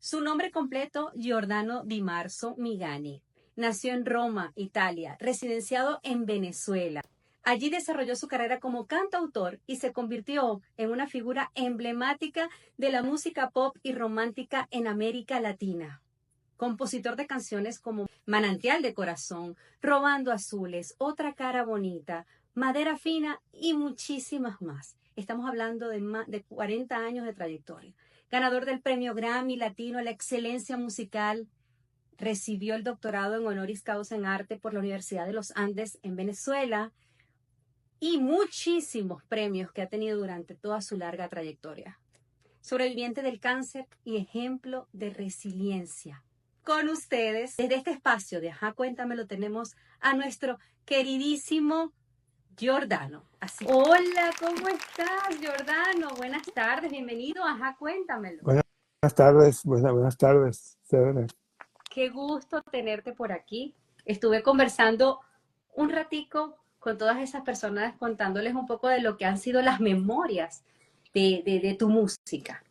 Su nombre completo, Giordano Di Marzo Migani. Nació en Roma, Italia, residenciado en Venezuela. Allí desarrolló su carrera como cantautor y se convirtió en una figura emblemática de la música pop y romántica en América Latina. Compositor de canciones como Manantial de Corazón, Robando Azules, Otra Cara Bonita, Madera Fina y muchísimas más. Estamos hablando de más de 40 años de trayectoria. Ganador del Premio Grammy Latino a la Excelencia Musical, recibió el doctorado en Honoris Causa en Arte por la Universidad de los Andes en Venezuela y muchísimos premios que ha tenido durante toda su larga trayectoria. Sobreviviente del cáncer y ejemplo de resiliencia. Con ustedes, desde este espacio de Ajá, Cuéntamelo, tenemos a nuestro queridísimo Giordano. Así. Hola, ¿cómo estás, Giordano? Buenas tardes, bienvenido a Ajá, Cuéntamelo. Buenas tardes, buenas tardes. Qué gusto tenerte por aquí. Estuve conversando un ratico con todas esas personas contándoles un poco de lo que han sido las memorias de tu música.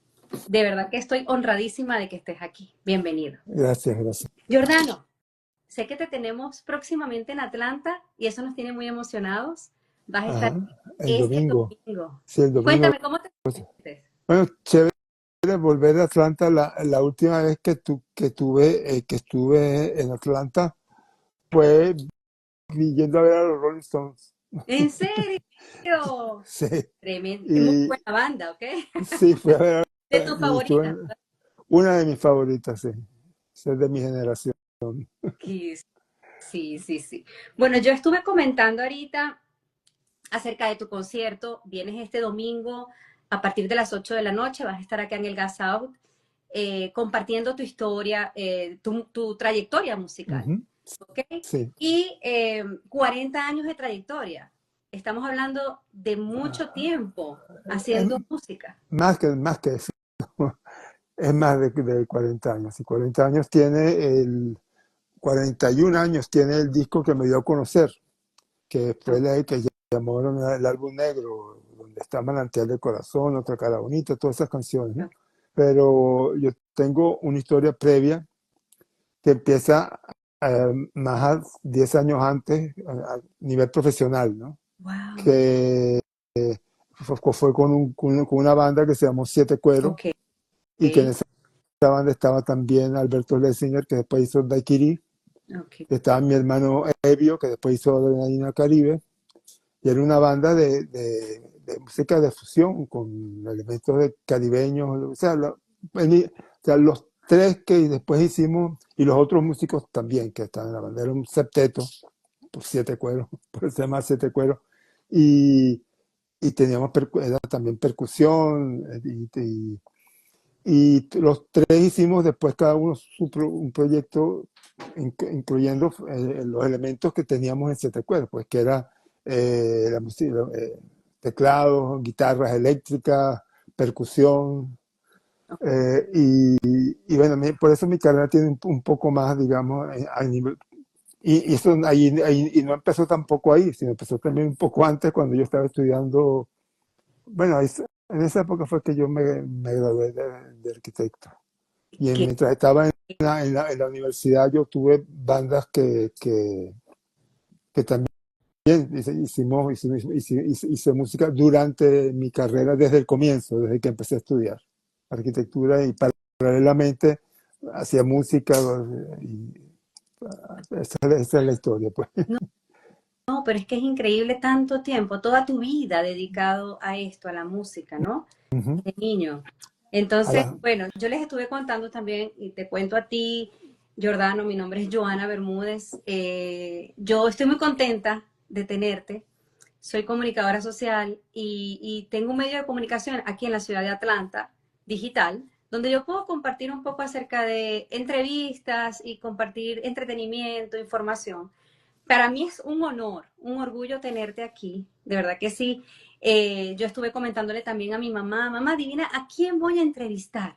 De verdad que estoy honradísima de que estés aquí. Bienvenido. Gracias. Giordano, sé que te tenemos próximamente en Atlanta y eso nos tiene muy emocionados. Vas a estar el domingo. domingo. Sí, el domingo. Cuéntame, ¿cómo te sientes? Bueno, chévere volver a Atlanta. La última vez que estuve en Atlanta fue yendo a ver a los Rolling Stones. ¿En serio? Sí. Tremendo. Muy buena banda, ¿ok? Sí, fui a ver. De tus favoritas. Una de mis favoritas, sí. Es de mi generación. Sí. Bueno, yo estuve comentando ahorita acerca de tu concierto. Vienes este domingo a partir de las 8 de la noche. Vas a estar acá en el Gas Out compartiendo tu historia, tu trayectoria musical. ¿Okay? Sí. Y 40 años de trayectoria. Estamos hablando de mucho tiempo haciendo música. Más que eso. Es más de 40 años. Y 40 años 41 años tiene el disco que me dio a conocer, que fue el que llamaron el álbum negro, donde está Manantial de Corazón, Otra Cara Bonita, todas esas canciones, ¿no? Pero yo tengo una historia previa que empieza más 10 años antes, a nivel profesional, ¿no? Wow. Que fue con una banda que se llamó Siete Cueros, Okay. y que en esa banda estaba también Alberto Lessinger, que después hizo Daiquiri. Okay. Estaba mi hermano Evio, que después hizo Adrenalina Caribe, y era una banda de música de fusión con elementos de caribeños, o sea, los tres que después hicimos, y los otros músicos también que estaban en la banda, era un septeto, por Siete Cueros, por eso se llama Siete Cueros, y teníamos era también percusión, y los tres hicimos después cada uno un proyecto incluyendo los elementos que teníamos en Siete Cueros, pues que era la música, teclados, guitarras eléctricas, percusión, y bueno, por eso mi carrera tiene un poco más, digamos, a nivel, y eso y no empezó tampoco ahí, sino empezó también un poco antes, cuando yo estaba estudiando. Bueno, en esa época fue que yo me gradué de arquitecto. Y mientras estaba en la universidad, yo tuve bandas que también hice música durante mi carrera, desde el comienzo, desde que empecé a estudiar arquitectura, y paralelamente hacía música. Y esa es la historia, pues. No, pero es que es increíble tanto tiempo, toda tu vida dedicado a esto, a la música, ¿no? De niño. Entonces, bueno, yo les estuve contando también, y te cuento a ti, Giordano, mi nombre es Joana Bermúdez. Yo estoy muy contenta de tenerte. Soy comunicadora social y tengo un medio de comunicación aquí en la ciudad de Atlanta, digital, donde yo puedo compartir un poco acerca de entrevistas y compartir entretenimiento, información. Para mí es un honor, un orgullo tenerte aquí, de verdad que sí. Yo estuve comentándole también a mi mamá, mamá divina, ¿a quién voy a entrevistar?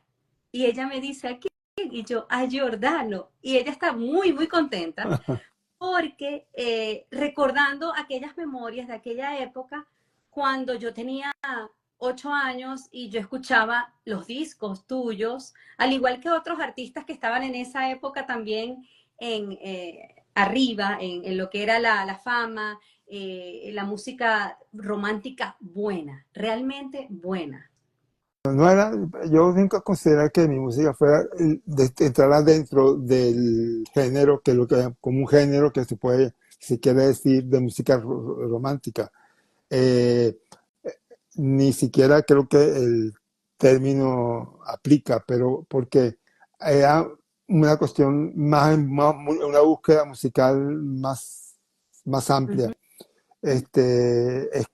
Y ella me dice, ¿a quién? Y yo, a Giordano. Y ella está muy, muy contenta porque recordando aquellas memorias de aquella época, cuando yo tenía 8 años y yo escuchaba los discos tuyos, al igual que otros artistas que estaban en esa época también arriba, en lo que era la fama, la música romántica buena, realmente buena. No era, yo nunca consideré que mi música fuera, entrara dentro del género, que lo que, como un género que se puede, se quiere decir, de música romántica. Eh, Ni siquiera creo que el término aplica, pero porque era una cuestión una búsqueda musical más Uh amplia. -huh. Es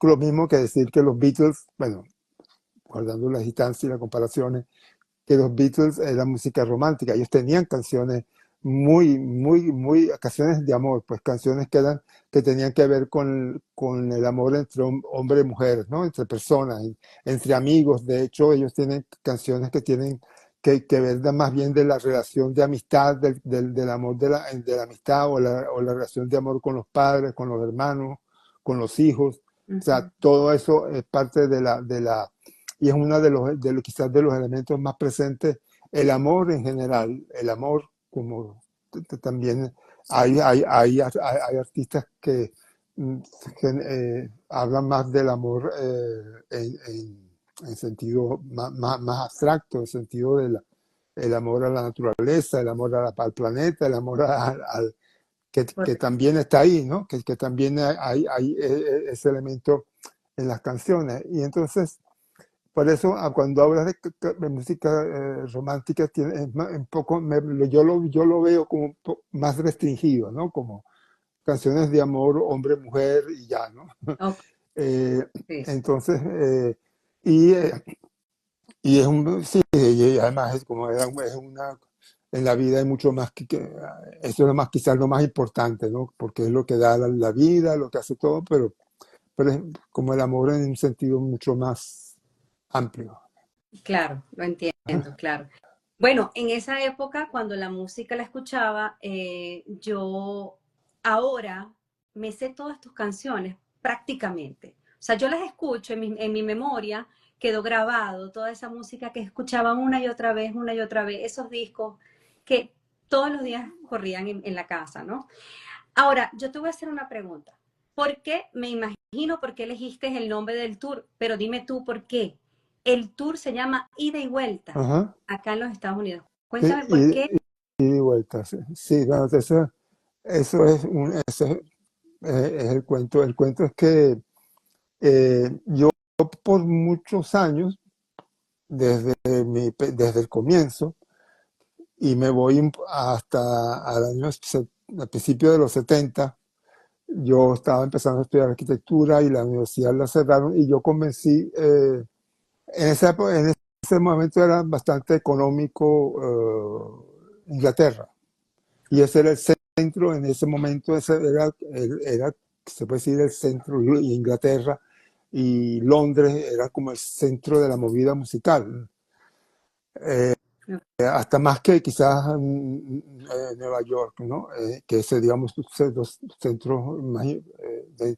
lo mismo que decir que los Beatles, bueno, guardando las distancias y las comparaciones, que los Beatles eran música romántica. Ellos tenían canciones muy, canciones de amor, pues canciones que tenían que ver con el amor entre hombre y mujer, ¿no? Entre personas, entre amigos. De hecho, ellos tienen canciones que tienen que ver más bien de la relación de amistad, del amor de la amistad o la relación de amor con los padres, con los hermanos, con los hijos. Uh O sea, -huh. todo eso es parte y es uno quizás de los elementos más presentes, el amor en general, el amor como también hay artistas mm, hablan más del amor en sentido más abstracto, en sentido el amor a la naturaleza, el amor al planeta, el amor que también está ahí, ¿no? Que también hay ese elemento en las canciones. Y entonces, por eso, cuando hablas de música romántica, tiene, un poco, yo lo veo como más restringido, ¿no? Como canciones de amor, hombre, mujer y ya, ¿no? Ok, Eh, sí, entonces, y, eh, y es sí, y además es como en la vida hay mucho más eso es lo más, quizás lo más importante, ¿no? Porque es lo que da la vida, lo que hace todo, pero es como el amor en un sentido mucho más amplio. claro, lo entiendo, claro. Bueno, en esa época, cuando la música la escuchaba, yo ahora me sé todas tus canciones prácticamente. O sea, yo las escucho en mi memoria, quedó grabado toda esa música que escuchaba una y otra vez, esos discos que todos los días corrían en la casa, ¿no? Ahora, yo te voy a hacer una pregunta. ¿Por qué? Me imagino por qué elegiste el nombre del tour, pero dime tú por qué. El tour se llama Ida y Vuelta Ajá. acá en los Estados Unidos. Sí, Cuéntame por qué. y de vuelta. Sí, sí, bueno, eso es el cuento. El cuento es que yo por muchos años, desde el comienzo, y me voy hasta al principio de los 70, yo estaba empezando a estudiar arquitectura y la universidad la cerraron y yo convencí, en ese momento era bastante económico Inglaterra. Y ese era el centro, en ese momento era, se puede decir, el centro, y Inglaterra y Londres era como el centro de la movida musical. Eh, Hasta más que quizás Nueva York, ¿no? Que es, digamos, los centros más,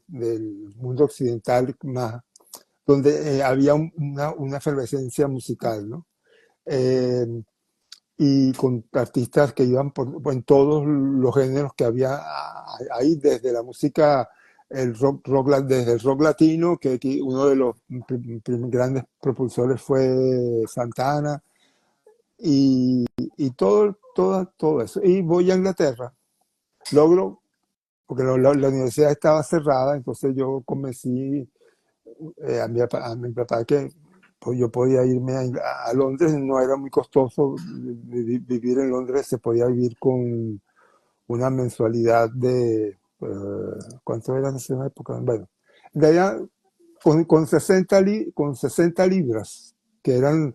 del mundo occidental más, donde había una efervescencia musical, ¿no? Eh, y con artistas que iban en todos los géneros que había ahí, desde la música, desde el rock latino, que uno de los grandes propulsores fue Santana, y todo eso. Y voy a Inglaterra, logro, porque la universidad estaba cerrada, entonces yo convencí a mi papá que pues, yo podía irme a Londres, no era muy costoso vivir en Londres, se podía vivir con una mensualidad de, ¿cuánto era en esa época? Bueno, de allá con 60 libras, que eran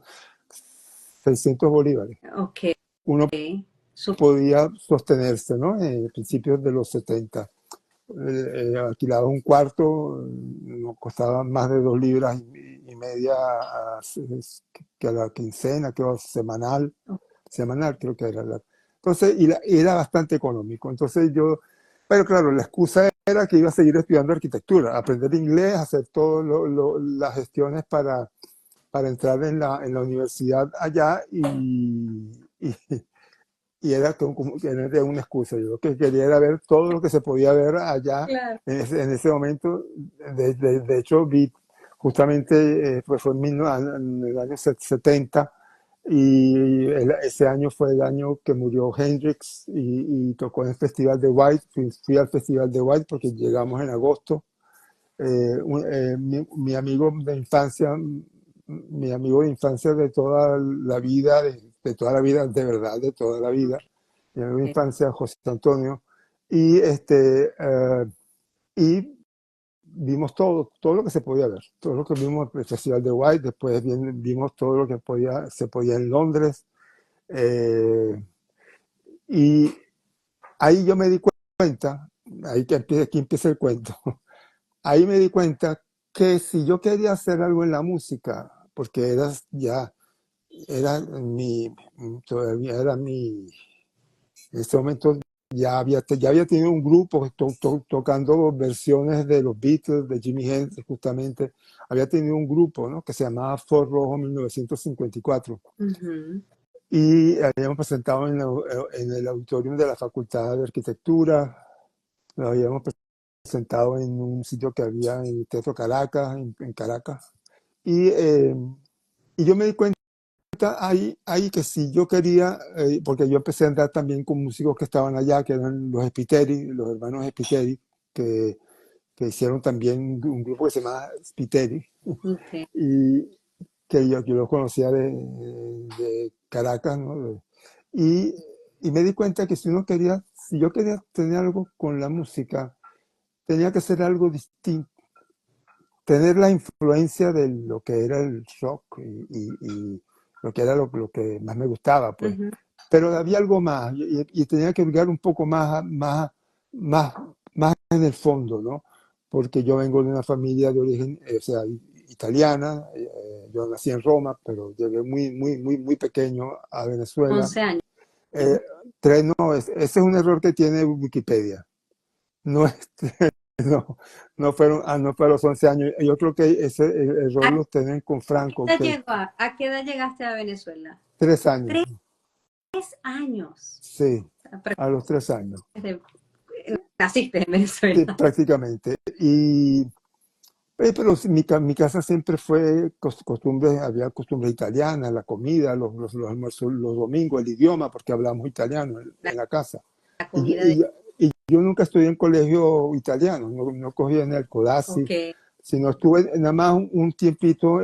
600 bolívares. Ok, Uno súper. podía sostenerse, ¿no? En principios de los 70. Alquilaba un cuarto, nos costaba más de 2 libras y media que a la quincena, creo, semanal creo que era. Entonces, y era bastante económico. Entonces pero claro, la excusa era que iba a seguir estudiando arquitectura, aprender inglés, hacer todas las gestiones para entrar en la universidad allá y, y era como que era una excusa. Yo lo que quería era ver todo lo que se podía ver allá Claro. en ese momento. De hecho, vi justamente, pues fue en el año 70 y ese año fue el año que murió Hendrix y tocó en el Festival de White. Fui al Festival de White porque llegamos en agosto. Mi amigo de infancia, mi amigo de infancia de toda la vida, de toda la vida, de verdad, de toda la vida, mi amigo de infancia, José Antonio, y y vimos todo lo que se podía ver, todo lo que vimos en el Festival de White, después vimos todo lo que se podía en Londres, y ahí yo me di cuenta, aquí empieza el cuento, ahí me di cuenta que si yo quería hacer algo en la música, porque todavía era en este momento ya había tenido un grupo tocando versiones de los Beatles, de Jimi Hendrix, justamente. Había tenido un grupo, ¿no? Que se llamaba Ford Rojo 1954. Ujú. Y habíamos presentado en el auditorium de la Facultad de Arquitectura. Lo habíamos presentado en un sitio que había en el Teatro Caracas, en Caracas. Y yo me di cuenta ahí que si yo quería, porque yo empecé a andar también con músicos que estaban allá, que eran los Spiteri, los hermanos Spiteri, que hicieron también un grupo que se llama Spiteri, Okay. y que yo los conocía de Caracas, ¿no? Y, y me di cuenta que si yo quería tener algo con la música, tenía que ser algo distinto, tener la influencia de lo que era el rock y lo que era lo que más me gustaba, pues. Ujú. Pero había algo más y tenía que buscar un poco más, más en el fondo, ¿no? Porque yo vengo de una familia de origen, o sea, italiana. Yo nací en Roma, pero llegué muy pequeño a Venezuela. 11 años. Eh, no, ese es un error que tiene Wikipedia. No, no, no fue a los 11 años. Yo creo que ese error ¿A lo tienen con Franco, qué edad que ¿A qué edad llegaste a Venezuela? 3 años. 3 años. Sí, Pero a los 3 años. desde- naciste en Sí, Venezuela. prácticamente. Pero sí, mi casa siempre fue costumbre, había costumbre italiana, la comida, los almuerzos, los domingos, el idioma, porque hablamos italiano La, en la casa. la Y, comida de... y yo nunca estudié en colegio italiano, no cogí en el Codazzi, Ok. sino estuve nada más un tiempito,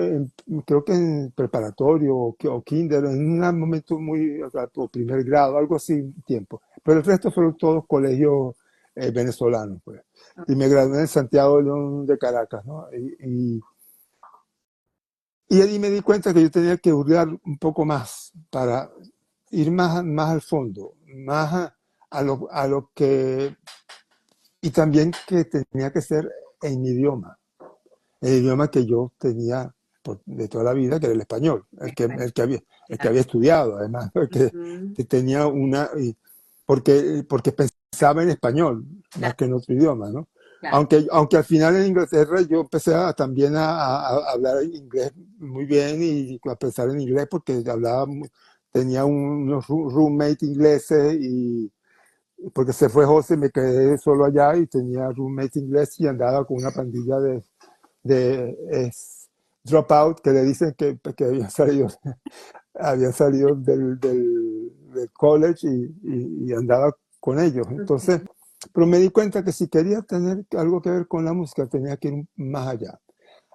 creo que en preparatorio o kinder, en un momento o primer grado, algo así, un tiempo. Pero el resto fueron todos colegios venezolanos, pues. Y me gradué en Santiago León de Caracas, ¿no? Y ahí me di cuenta que yo tenía que hurgar un poco más para ir más al fondo, más a lo que... Y también que tenía que ser en mi idioma, el idioma que yo tenía de toda la vida, que era el español, el que Claro. había estudiado, además, Ujú. que tenía porque pensaba en español más Claro, que en otro idioma, ¿no? claro. Aunque al final en Inglaterra yo empecé también a hablar inglés muy bien y a pensar en inglés porque tenía unos roommate ingleses y porque se fue José, me quedé solo allá y tenía roommate inglés y andaba con una pandilla de dropout que le dicen que habían salido del college y andaba con ellos. Entonces, Okay. pero me di cuenta que si quería tener algo que ver con la música tenía que ir más allá.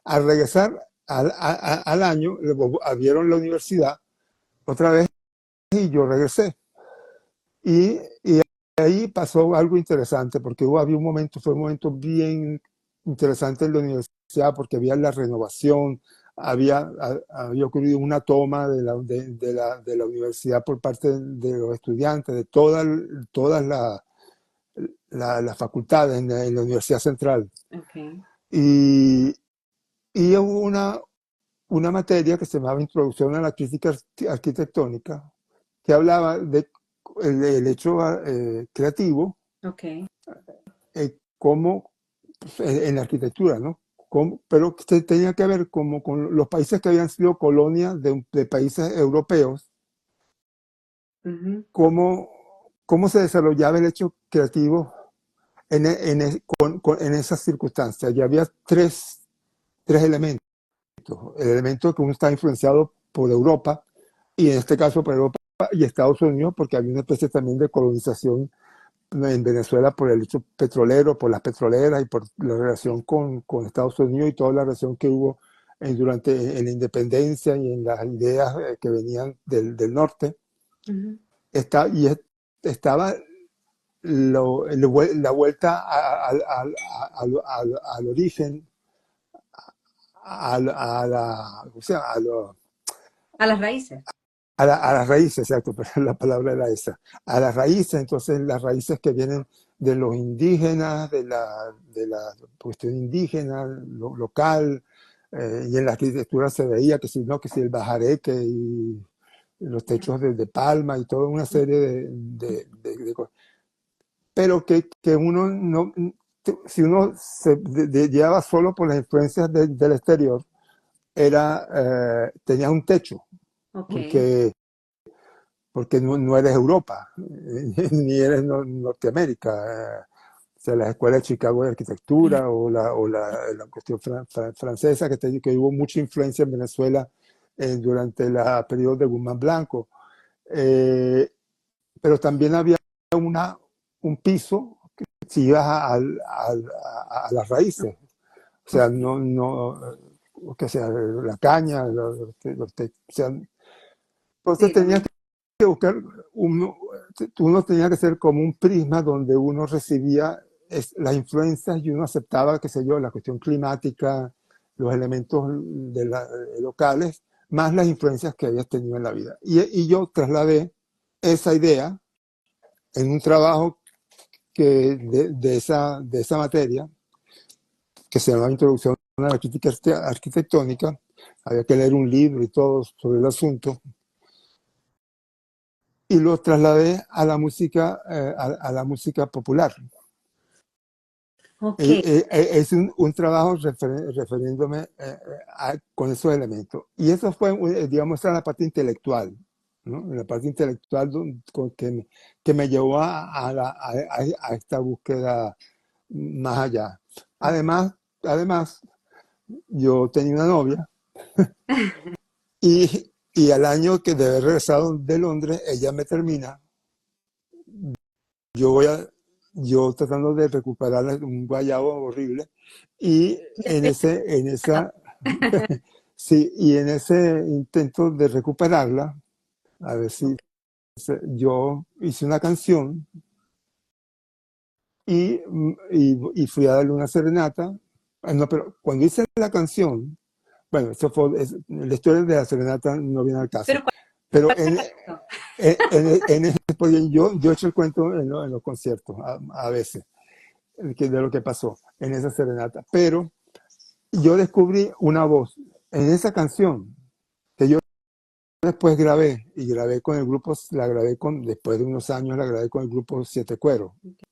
Al regresar al año, abrieron la universidad otra vez y yo regresé. Y ahí pasó algo interesante, porque había fue un momento bien interesante en la universidad, porque había la renovación, había ocurrido una toma de la universidad por parte de los estudiantes, de todas las facultades en la Universidad Central. Okay. Y, y hubo una materia que se llamaba Introducción a la Crítica Arquitectónica, que hablaba el hecho creativo Okay. como pues, en la arquitectura, ¿no? pero que tenía que ver como con los países que habían sido colonias de países europeos, Ujú. cómo se desarrollaba el hecho creativo en esas circunstancias. Ya había tres elementos. El elemento que uno está influenciado por Europa, y en este caso por Europa y Estados Unidos, porque había una especie también de colonización en Venezuela por el hecho petrolero, por las petroleras y por la relación con Estados Unidos y toda la relación que hubo durante en la independencia y en las ideas que venían del norte. Ujú. Estaba la vuelta al origen, o sea, A las raíces. a las raíces, exacto, pero la palabra era esa, a las raíces, entonces las raíces que vienen de los indígenas, de la cuestión indígena, local, y en la arquitectura se veía que si no, que si el bajareque y los techos de palma y toda una serie de cosas. Pero que uno no, si uno se llevaba solo por las influencias del exterior, tenía un techo, Ok. porque no eres Europa, ni eres Norteamérica. O sea, las escuelas de Chicago de arquitectura o la cuestión francesa, que hubo mucha influencia en Venezuela durante el periodo de Guzmán Blanco. Eh, pero también había un piso si ibas a las raíces. O sea, Ok. no, que sea la caña, o sea, entonces Sí, lo tenías mismo. que buscar, uno tenía que ser como un prisma donde uno recibía las influencias y uno aceptaba, qué sé yo, la cuestión climática, los elementos locales, más las influencias que habías tenido en la vida. Y yo trasladé esa idea en un trabajo de esa materia, que se llama Introducción a la Crítica Arquitectónica. Había que leer un libro y todo sobre el asunto, y lo trasladé a la música popular. Ok. Es un trabajo refiriéndome con esos elementos. Y eso fue, digamos, esa la parte intelectual, ¿no? La parte intelectual que me llevó a esta búsqueda más allá. Además, yo tenía una novia y al año que de haber regresado de Londres, ella me termina. Yo voy a, yo tratando de recuperar un guayabo horrible y sí, y en ese intento de recuperarla, a ver si yo hice una canción y fui a darle una serenata. No, pero cuando hice la canción, bueno, la historia de la serenata no viene al caso, Pero ¿cuál pero es la canción? porque yo he hecho el cuento en los conciertos a veces de lo que pasó en esa serenata. Pero yo descubrí una voz en esa canción que yo después grabé con el grupo, después de unos años la grabé con el grupo Siete Cuero, Ok.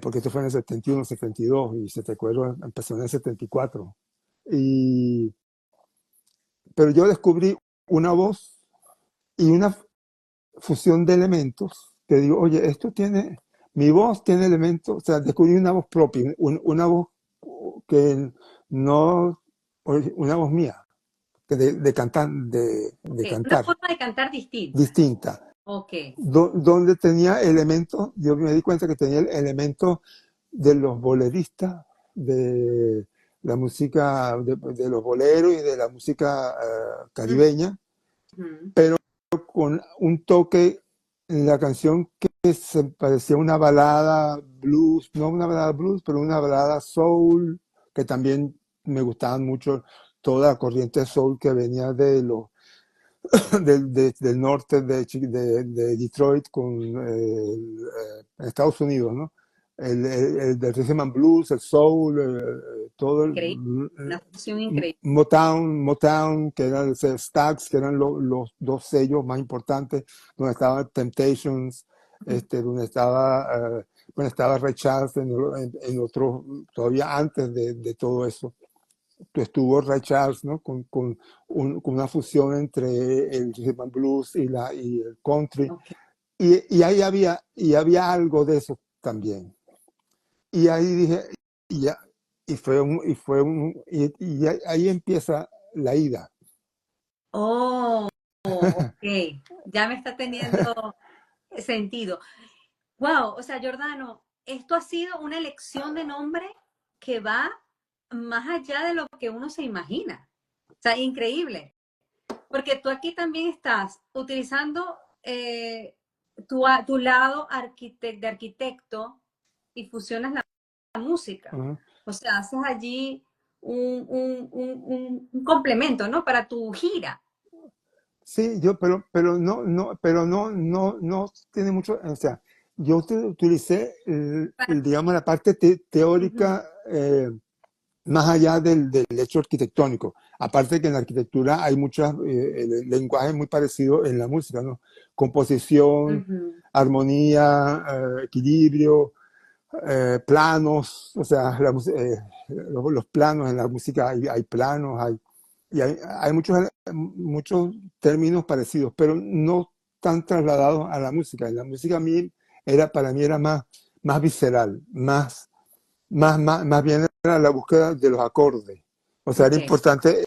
porque esto fue en el 71, 72 y Siete Cuero empezó en el 74. Y, pero yo descubrí una voz y una fusión de elementos que digo, oye, mi voz tiene elementos, o sea, descubrí una voz propia, una voz que no, una voz mía, de cantar, de Sí, una cantar, forma de cantar distinta. distinta, Ok. donde tenía elementos, yo me di cuenta que tenía elementos de los boleristas, de la música, de los boleros y de la música caribeña, Ujú. pero con un toque en la canción que se parecía una balada blues, no una balada blues, pero una balada soul, que también me gustaban mucho toda la corriente soul que venía del norte de Detroit con Estados Unidos, ¿no? El del rhythm and blues, el soul, todo Increíble. Una fusión increíble. Motown, que eran Stax, que eran los dos sellos más importantes, donde estaba Temptations, donde estaba bueno, estaba Ray Charles en otro, todavía antes de todo eso. Estuvo Ray Charles, ¿no? Con una fusión entre el rhythm and blues y el country. Ok. Y ahí había algo de eso también. Y ahí dije, y, ya, y ahí empieza la ida. Oh, ok. Ya me está teniendo sentido. Wow, o sea, Jordano, esto ha sido una elección de nombre que va más allá de lo que uno se imagina. O sea, increíble. Porque tú aquí también estás utilizando tu lado de arquitecto y fusionas la música. Ajá. O sea, haces allí un complemento, ¿no? Para tu gira. Sí, pero no tiene mucho, o sea, yo utilicé, digamos, la parte Ujú, teórica más allá del hecho arquitectónico. Aparte que en la arquitectura hay muchas, el lenguaje es muy parecido en la música, ¿no? Composición, ujú. armonía, equilibrio, planos, o sea, los planos en la música hay planos, hay muchos términos parecidos, pero no tan trasladados a la música. En la música para mí era más visceral, más bien era la búsqueda de los acordes. O sea, era Ok. importante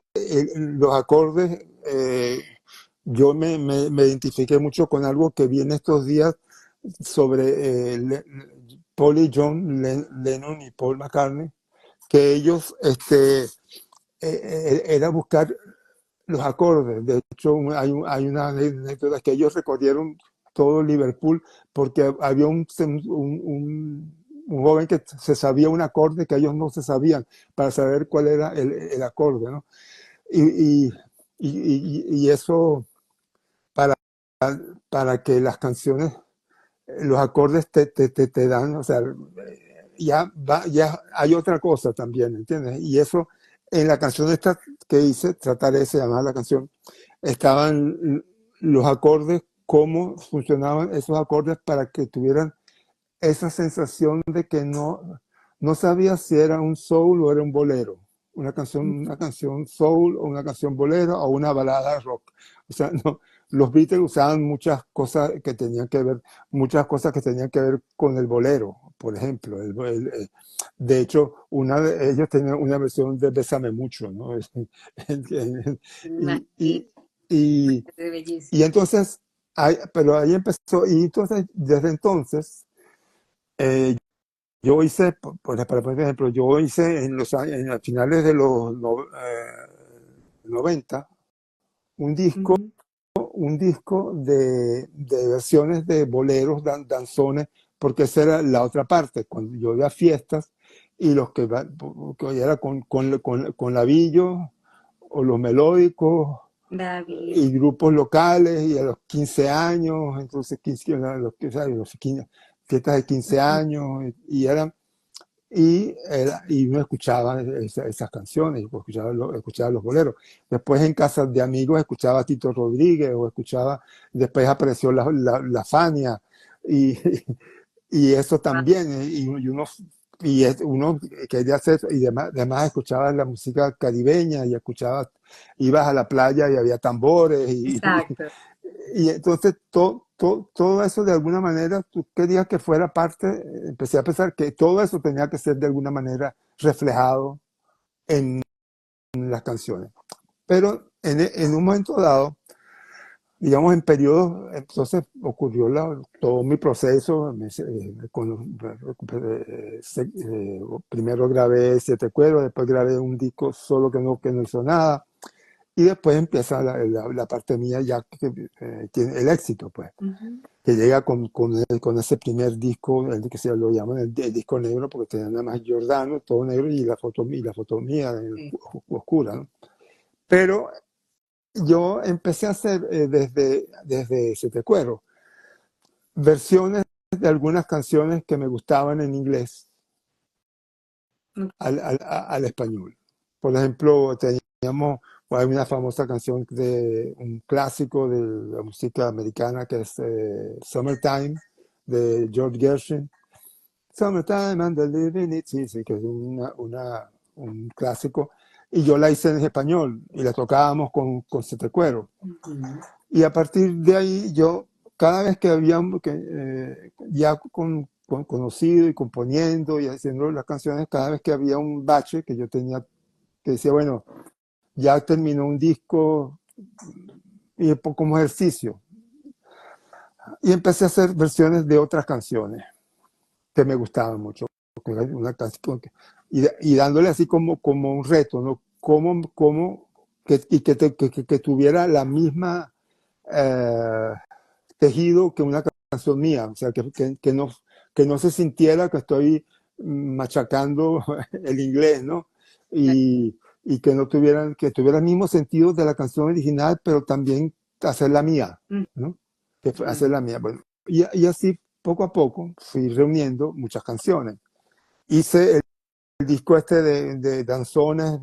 los acordes. Yo me identifiqué mucho con algo que vi en estos días sobre Paul y John Lennon y Paul McCartney, que ellos era buscar los acordes. De hecho, hay una anécdota que ellos recorrieron todo Liverpool porque había un joven que se sabía un acorde que ellos no se sabían para saber cuál era el acorde, ¿no? Y, y, y eso para, para que las canciones, los acordes te dan, o sea, ya hay otra cosa también, ¿entiendes? Y eso en la canción esta que hice, Trataré, se llamaba la canción, estaban los acordes, cómo funcionaban esos acordes para que tuvieran esa sensación de que no sabía si era un soul o era un bolero, una canción soul o una canción bolero o una balada rock. O sea, no, los Beatles usaban muchas cosas que tenían que ver con el bolero, por ejemplo. De hecho, ellos tenían una versión de Bésame mucho, ¿no? Y, Imagínate, y, y, y bellísimo. entonces, pero ahí empezó, y entonces, desde entonces, eh, yo hice, por ejemplo, yo hice a finales de los 90 un disco, Ujú. un disco de versiones de boleros, danzones, porque esa era la otra parte, cuando yo iba a fiestas y que era con labillo o los melódicos David. y grupos locales y a los 15 años, entonces 15, o sea, fiestas de 15 años y uno escuchaba esas canciones, escuchaba los boleros. Después en casas de amigos escuchaba a Tito Rodríguez después apareció la Fania y, y eso también, uno quería hacer, y además escuchaba la música caribeña y ibas a la playa y había tambores Exacto. y entonces todo eso de alguna manera tú querías que fuera parte, empecé a pensar que todo eso tenía que ser de alguna manera reflejado en las canciones. Pero en un momento dado, digamos en periodos, entonces ocurrió todo mi proceso. Primero grabé Siete Cueros, después grabé un disco solo que no hizo nada. Y después empieza la parte mía ya que tiene el éxito, pues Ujú. que llega con ese primer disco, el que se lo llaman el disco negro, porque tenía nada más Giordano, todo negro, y la foto mía Sí. oscura, ¿no? Pero yo empecé a hacer desde Siete Cueros versiones de algunas canciones que me gustaban en inglés al español. Por ejemplo, hay una famosa canción de un clásico de la música americana que es Summertime de George Gershwin, Summertime and the Living It, sí, sí, que es un clásico. Y yo la hice en español y la tocábamos con Sete Cuero. Y a partir de ahí yo, cada vez que había, ya conocido y componiendo y haciendo las canciones, cada vez que había un bache que yo tenía, que decía, bueno, ya terminó un disco y como ejercicio. Y empecé a hacer versiones de otras canciones que me gustaban mucho. Una canción y dándole así como un reto, ¿no? Que tuviera la misma tejido que una canción mía, o sea, que no se sintiera que estoy machacando el inglés, ¿no? Y que no tuvieran, que tuviera el mismo sentido de la canción original, pero también hacer la mía, ¿no? Hacer la mía. Bueno, y así poco a poco fui reuniendo muchas canciones. Hice el disco este de danzones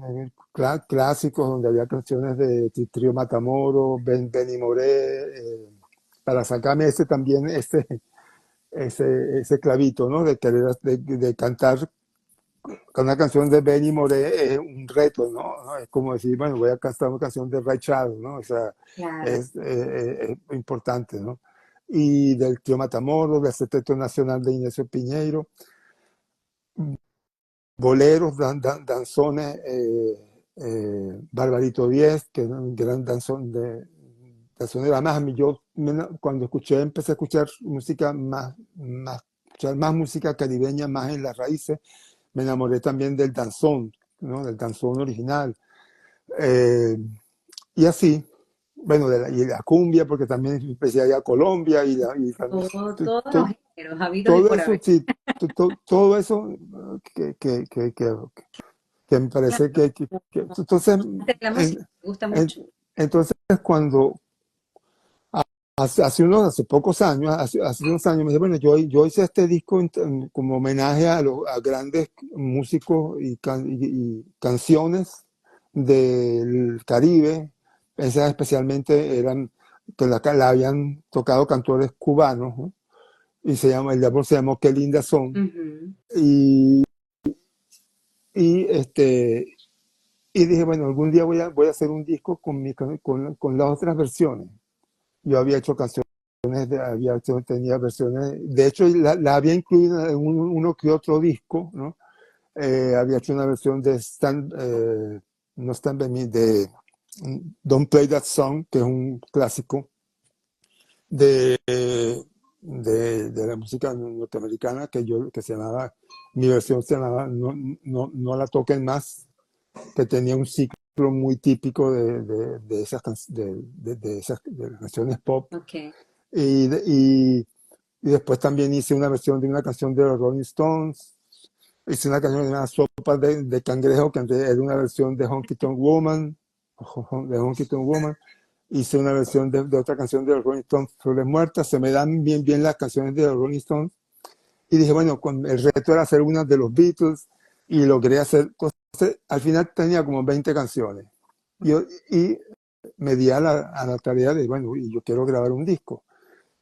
clásicos, donde había canciones de Trío Matamoros, Benny Moré, para sacarme ese clavito, ¿no? De cantar con una canción de Benny Moré es un reto, ¿no? Es como decir, bueno, voy a cantar una canción de Ray Charles, ¿no? O sea, Claro. es importante, ¿no? Y del Trío Matamoros, del Sexteto Nacional de Ignacio Piñeiro, boleros, danzones, Barbarito 10, que es un gran danzonero. Además, a mí cuando empecé a escuchar música escuchar más música caribeña, más en las raíces, me enamoré también del danzón, ¿no? Del danzón original. Y así, bueno, y la cumbia, porque también empecé a ir a Colombia Todos los géneros, habidos y todo por eso, haber. sí, todo eso que, que, que, que, que me Claro, parece que entonces, de la música, me gusta mucho. entonces cuando hace pocos años, hace unos años me dije, bueno, yo hice este disco como homenaje a grandes músicos y canciones del Caribe. Esas especialmente eran que la habían tocado cantores cubanos, ¿no? Y el álbum se llamó Qué lindas son. Y, y y dije, bueno, algún día voy a hacer un disco con las otras versiones. Yo había hecho canciones, tenía versiones, de hecho la había incluido en uno que otro disco, ¿no? Había hecho una versión de no Stand By Me, de Don't Play That Song, que es un clásico de, de la música norteamericana, que se llamaba, mi versión se llamaba No la toquen más, que tenía un ciclo muy típico de de las canciones pop. Okay. Y después también hice una versión de una canción de los Rolling Stones. Hice una canción de una sopa de cangrejo, que era una versión de Honky Tonk Woman. De Honky Tonk Woman. Hice una versión de otra canción de los Rolling Stones, Flores Muertas. Se me dan bien las canciones de los Rolling Stones. Y dije, bueno, el reto era hacer una de los Beatles y logré hacer cosas. Al final tenía como 20 canciones. Y me di a la tarea de, bueno, y yo quiero grabar un disco.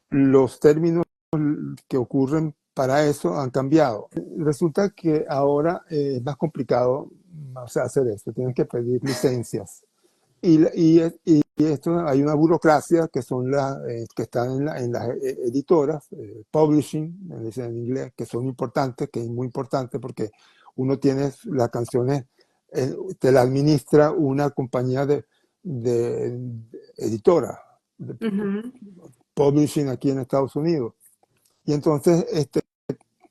Los términos que ocurren para eso han cambiado. Resulta que ahora es más complicado, o sea, hacer esto. Tienes que pedir licencias. Y esto, hay una burocracia que son que están en las editoras, publishing, me dicen en inglés, que son importantes, que es muy importante porque uno tiene las canciones, te la administra una compañía de editora, de publishing aquí en Estados Unidos. Y entonces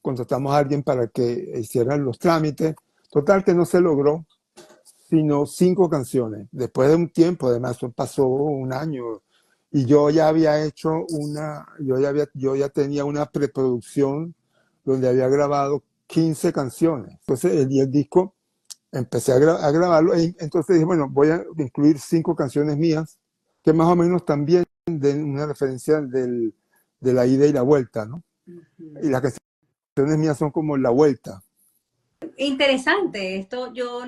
contratamos a alguien para que hicieran los trámites. Total que no se logró, sino 5 canciones. Después de un tiempo, además, eso pasó un año. Y yo ya había hecho yo ya tenía una preproducción donde había grabado 15 canciones. Entonces, el disco empecé a grabarlo. Entonces dije, bueno, voy a incluir 5 canciones mías, que más o menos también den una referencia de la ida y la vuelta, ¿no? Y las canciones mías son como la vuelta. Interesante, esto yo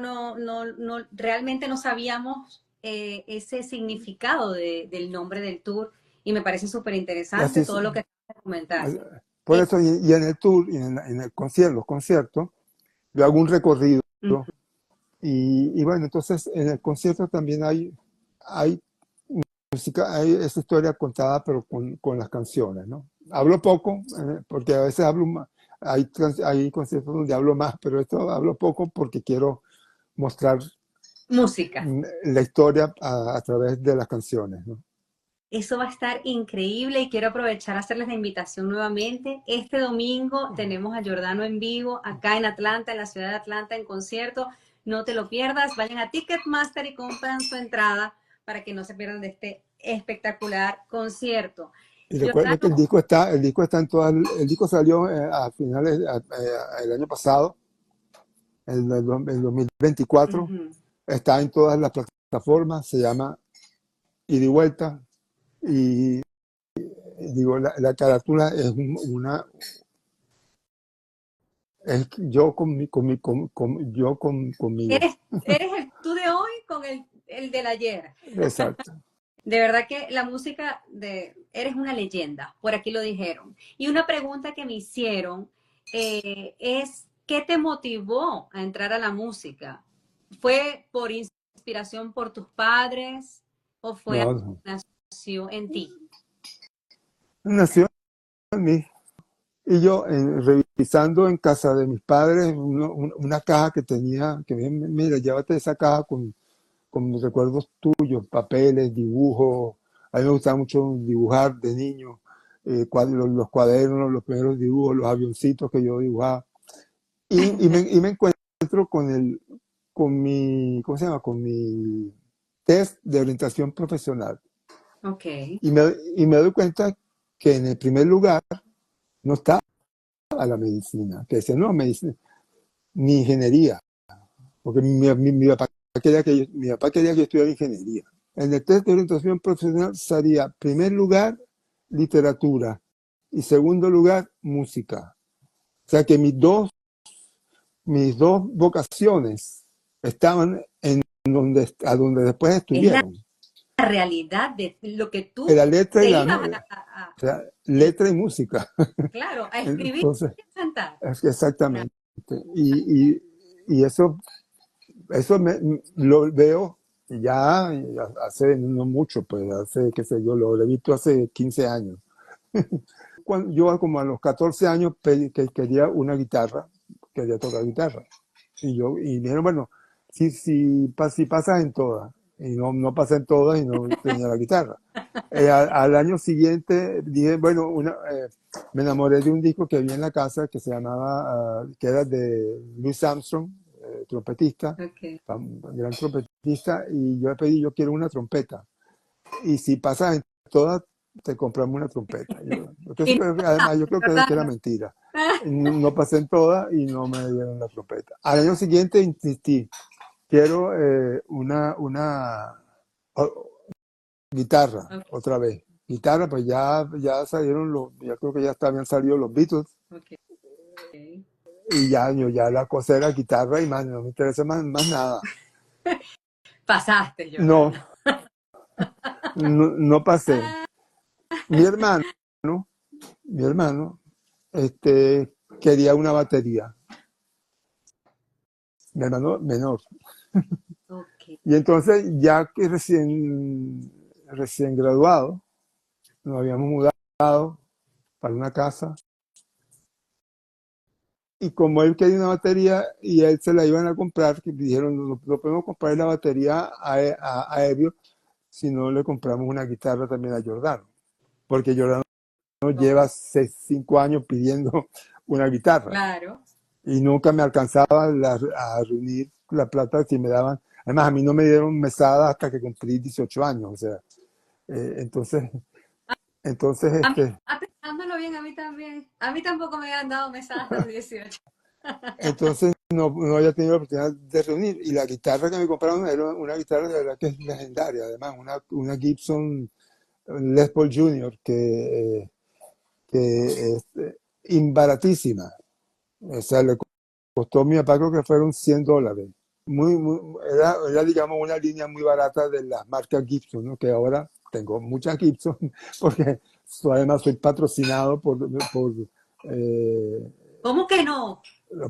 realmente no sabíamos ese significado del nombre del tour y me parece súper interesante Así, todo lo que acabas de comentar. Por eso, y en el tour, y en el concierto, los conciertos, yo hago un recorrido. Y bueno, entonces en el concierto también hay música, hay esa historia contada, pero con las canciones, ¿no? Hablo poco, porque a veces hablo más. Hay conciertos donde hablo más, pero esto hablo poco porque quiero mostrar música. la historia a través de las canciones, ¿no? Eso va a estar increíble y quiero aprovechar a hacerles la invitación nuevamente. Este domingo tenemos a Giordano en vivo acá en Atlanta, en la ciudad de Atlanta, en concierto. No te lo pierdas. Vayan a Ticketmaster y compran su entrada para que no se pierdan de este espectacular concierto. Y recuerda que Giordano, el disco está en todas, el disco salió a finales el año pasado, el 2024, está en todas las plataformas, se llama Ida y Vuelta, y digo, la carátula es es yo conmigo. eres el tú de hoy con el del ayer. Exacto. De verdad que la música eres una leyenda, por aquí lo dijeron. Y una pregunta que me hicieron es, ¿qué te motivó a entrar a la música? ¿Fue por inspiración por tus padres o fue algo No, que nació en ti? nació en mí. Y yo, revisando en casa de mis padres, una caja que tenía, que mira, llévate esa caja con mis recuerdos tuyos, papeles, dibujos. A mí me gustaba mucho dibujar de niño, los cuadernos, los primeros dibujos, los avioncitos que yo dibujaba. Y me encuentro con mi, ¿cómo se llama? Con mi test de orientación profesional. Ok. Y me doy cuenta que en el primer lugar no estaba la medicina, que decía, no, medicina, ni ingeniería, porque mi papá quería que yo estudiara ingeniería. En el test de orientación profesional salía, primer lugar, literatura, y segundo lugar, música. O sea que mis dos vocaciones estaban a donde después Es la estuvieron. realidad de lo que tú La letra te y ibas o sea, letra y música. claro, a escribir Entonces, y a cantar. exactamente. Y eso lo veo ya hace no mucho, pues hace, qué sé yo, lo he visto hace 15 años. Cuando yo como a los 14 años que quería una guitarra, quería tocar guitarra. Y me dijeron, bueno, si pasas en todas. Y no pasé en todas y no tenía la guitarra. Al año siguiente dije, bueno, me enamoré de un disco que había en la casa que se llamaba, que era de Louis Armstrong, trompetista, Okay. gran trompetista, y yo le pedí, yo quiero una trompeta. Y si pasas en todas, te compramos una trompeta. Y no, Además, yo creo que era ¿verdad? mentira. No pasé en todas y no me dieron la trompeta. Al año siguiente insistí, quiero una guitarra, Okay. otra vez. Guitarra, pues ya salieron ya creo que ya habían salido los Beatles, Okay. y ya la cosa era guitarra y más, no me interesa más nada. Pasaste, No, Jordana. no pasé. Ah, Mi hermano, mi hermano, quería una batería, mi hermano menor. ok. Y entonces, ya que recién graduado, nos habíamos mudado para una casa, y como él quería una batería y él se la iban a comprar, que dijeron, no podemos comprar la batería a Evio si no le compramos una guitarra también a Giordano, porque Giordano lleva 5 años pidiendo una guitarra. Claro. Y nunca me alcanzaba a reunir la plata que me daban. Además, a mí no me dieron mesada hasta que cumplí 18 años, o sea, entonces, A mí, pensándolo bien, a mí también. A mí tampoco me habían dado mesada hasta los 18. entonces no había tenido la oportunidad de reunir. Y la guitarra que me compraron era una guitarra de verdad que es legendaria, además, una Gibson Les Paul Jr., que es imbaratísima. O sea, le costó a mi papá, creo que fueron $100. Era, digamos, una línea muy barata de las marcas Gibson, ¿no? Que ahora tengo muchas Gibson porque además soy patrocinado por Eh, ¿Cómo que no?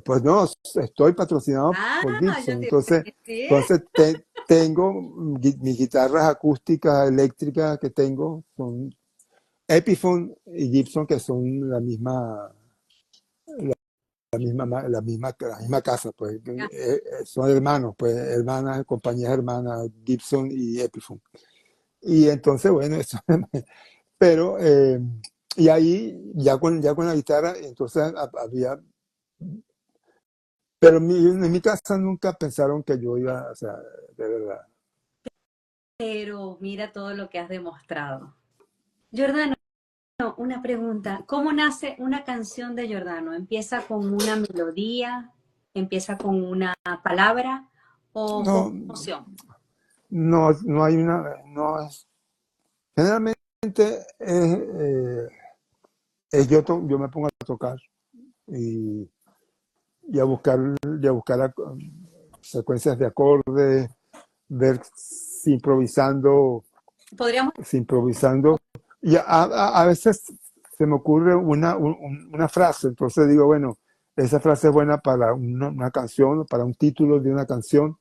pues no, estoy patrocinado Ah, por yo Gibson. te iba a decir. Entonces tengo mis guitarras acústicas eléctricas que tengo, son Epiphone y Gibson, que son la misma casa, pues Ah, son hermanos, pues hermanas, compañías hermanas, Gibson y Epiphone. Y entonces, bueno, eso, pero, y ahí, ya con la guitarra, entonces había, pero en mi casa nunca pensaron que yo iba, o sea, de verdad. pero mira todo lo que has demostrado. Giordano, una pregunta. ¿Cómo nace una canción de Giordano? ¿Empieza con una melodía? ¿Empieza con una palabra? ¿O con No, emoción? no hay no es, generalmente yo me pongo a tocar y, y a buscar secuencias de acordes, ver si improvisando, Podríamos, si improvisando. Y a veces se me ocurre una frase, entonces digo, bueno, esa frase es buena para una canción, para un título de una canción,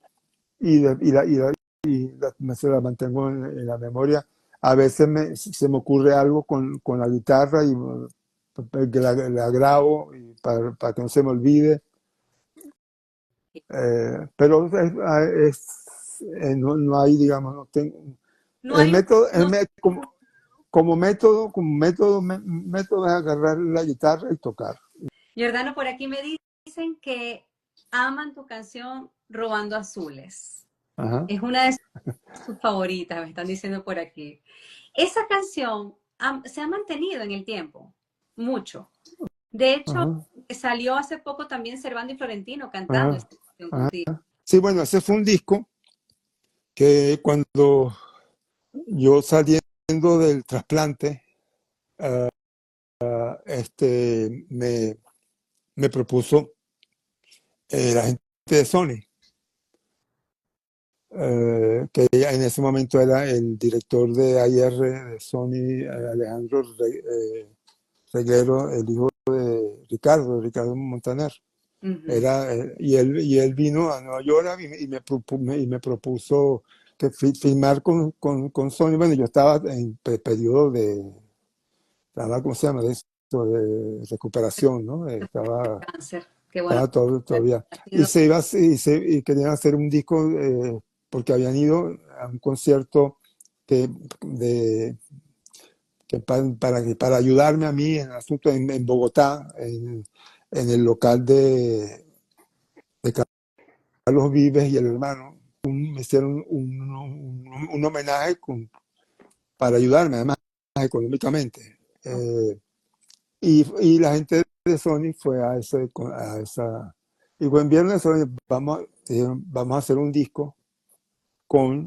se la mantengo en la memoria. A veces se me ocurre algo con la guitarra y la grabo para que no se me olvide. Pero no hay, digamos, no tengo, no el hay un, método, no, como método es agarrar la guitarra y tocar. Giordano, por aquí me dicen que aman tu canción Robando Azules. Ajá, Es una de sus favoritas, me están diciendo por aquí. Esa canción se ha mantenido en el tiempo, mucho. De hecho, ajá, salió hace poco también Servando y Florentino cantando ajá, esa canción ajá. contigo. Sí, bueno, ese fue un disco que cuando yo saliendo del trasplante, me propuso la gente de Sony, que en ese momento era el director de AIR de Sony, Alejandro Reguero, el hijo de Ricardo Montaner. Ujú. Y él vino a Nueva York y me propuso que firmar con Sony. Bueno, yo estaba en periodo estaba, ¿cómo se llama? De esto, de recuperación, ¿no? Cáncer, qué bueno. Estaba todavía. Ha Y sido- se iba, y querían hacer un disco, porque habían ido a un concierto que, de, para ayudarme a mí en el asunto en Bogotá, en el local de Carlos Vives y el hermano. Me hicieron un homenaje para ayudarme, además económicamente. Y la gente de Sony fue a esa. Y buen viernes, Sony, vamos a hacer un disco con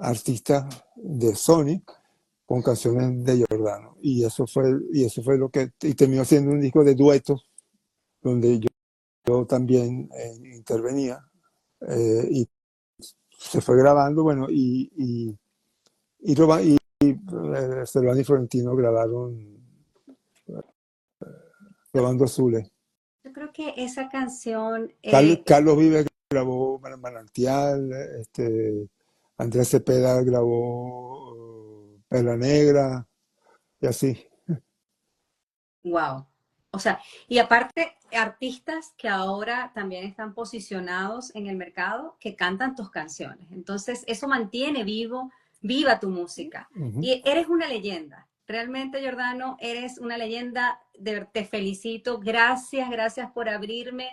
artistas de Sony, con canciones de Giordano. Y eso fue y terminó siendo un disco de duetos, donde yo también intervenía. Y se fue grabando, bueno, Servando y Florentino grabaron Robando Azules. Yo creo que esa canción, Carlos Vives grabó Manantial, Andrés Cepeda grabó Perla Negra, y así. wow. O sea, y aparte, artistas que ahora también están posicionados en el mercado que cantan tus canciones. Entonces, eso mantiene viva tu música. Ujú. Y eres una leyenda. Realmente, Giordano, eres una leyenda. Te felicito. Gracias, gracias por abrirme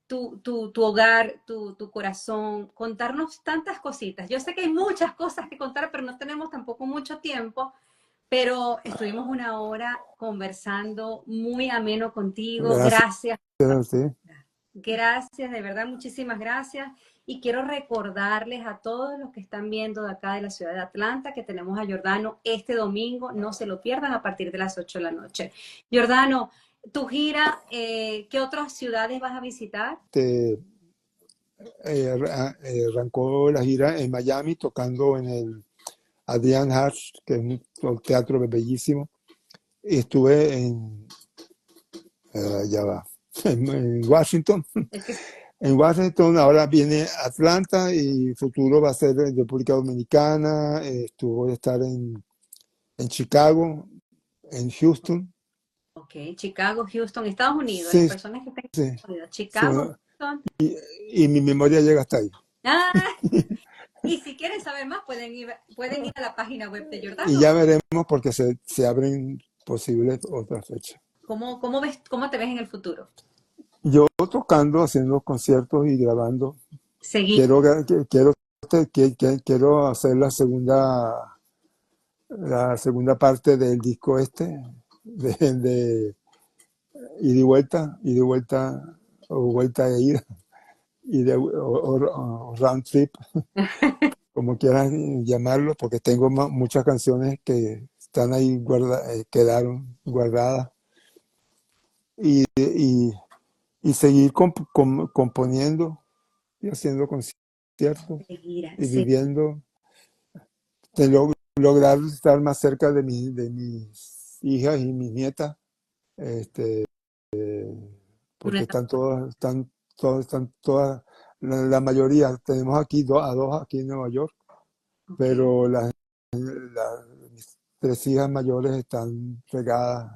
tu hogar, tu corazón, contarnos tantas cositas. Yo sé que hay muchas cosas que contar, pero no tenemos tampoco mucho tiempo. Pero estuvimos una hora conversando muy ameno contigo. Gracias, Gracias, sí. gracias, de verdad, muchísimas gracias. Y quiero recordarles a todos los que están viendo de acá de la ciudad de Atlanta que tenemos a Giordano este domingo. No se lo pierdan a partir de las 8 de la noche. Giordano, tu gira, ¿qué otras ciudades vas a visitar? Arrancó la gira en Miami tocando en el Adrian Hatch, que es un teatro bellísimo. Y estuve Ya va. En Washington. Es que, En Washington, ahora viene Atlanta y futuro va a ser en República Dominicana. Voy a estar en Chicago, en Houston. ok, Chicago, Houston, Estados Unidos, las Sí, personas que estén en sí, Estados Unidos, sí, Chicago, bueno, Houston. y mi memoria llega hasta ahí. Ah, y si quieren saber más, pueden ir a la página web de Y Giordano. ya veremos porque se abren posibles otras fechas. ¿Cómo te ves en el futuro? Yo tocando, haciendo conciertos y grabando. Seguir. Quiero hacer la segunda parte del disco de ida y vuelta, o vuelta e ida, o round trip, como quieran llamarlo, porque tengo muchas canciones que están ahí quedaron guardadas, y seguir componiendo y haciendo conciertos Seguir, y viviendo, lograr estar más cerca de mis hijas y mis nietas, este, porque están todas, la mayoría, tenemos aquí a dos aquí en Nueva York, ok. pero mis tres hijas mayores están regadas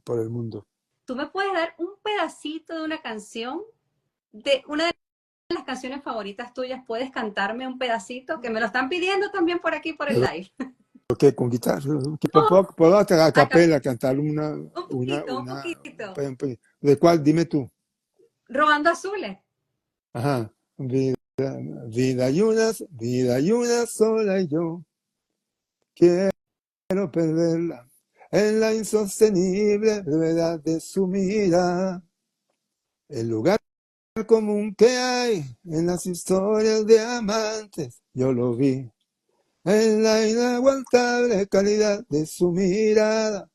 por el mundo. ¿Tú me puedes dar un pedacito de una canción? De una de las canciones favoritas tuyas, ¿puedes cantarme un pedacito? Que me lo están pidiendo también por aquí, por el Pero live. que con guitarra, que Oh, puedo hasta a acá, capela cantar un poquito, un poquito. ¿de cuál? Dime tú. Robando azules. Ajá. Vida y una sola y yo quiero perderla en la insostenible brevedad de su mirada. El lugar común que hay en las historias de amantes, yo lo vi en la inaguantable calidad de su mirada,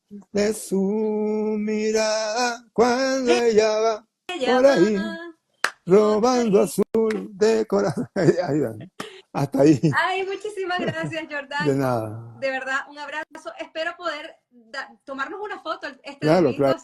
cuando ella va Ella por va ahí por robando ahí. azul de corazón. Ahí va. Hasta ahí, Ay, muchísimas gracias, de Giordano. nada. De verdad, un abrazo. Espero poder tomarnos una foto este Claro, domingo.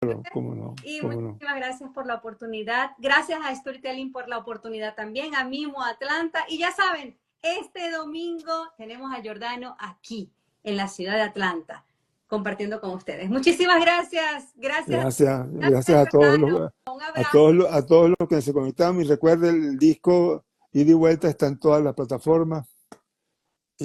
claro, cómo no, Y cómo no. muchísimas gracias por la oportunidad. Gracias a Storytelling por la oportunidad también. A Mimo Atlanta. Y ya saben, este domingo tenemos a Giordano aquí, en la ciudad de Atlanta, compartiendo con ustedes. Muchísimas gracias. Gracias, Gracias a todos Giordano. los, Un a abrazo. todos los, a todos los que se conectaron. Y recuerden, el disco Ida y Vuelta está en todas las plataformas y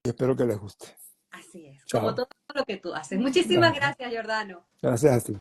espero que les guste. Así es, como Chao. todo lo que tú haces. Muchísimas Gracias gracias, Giordano. a ti.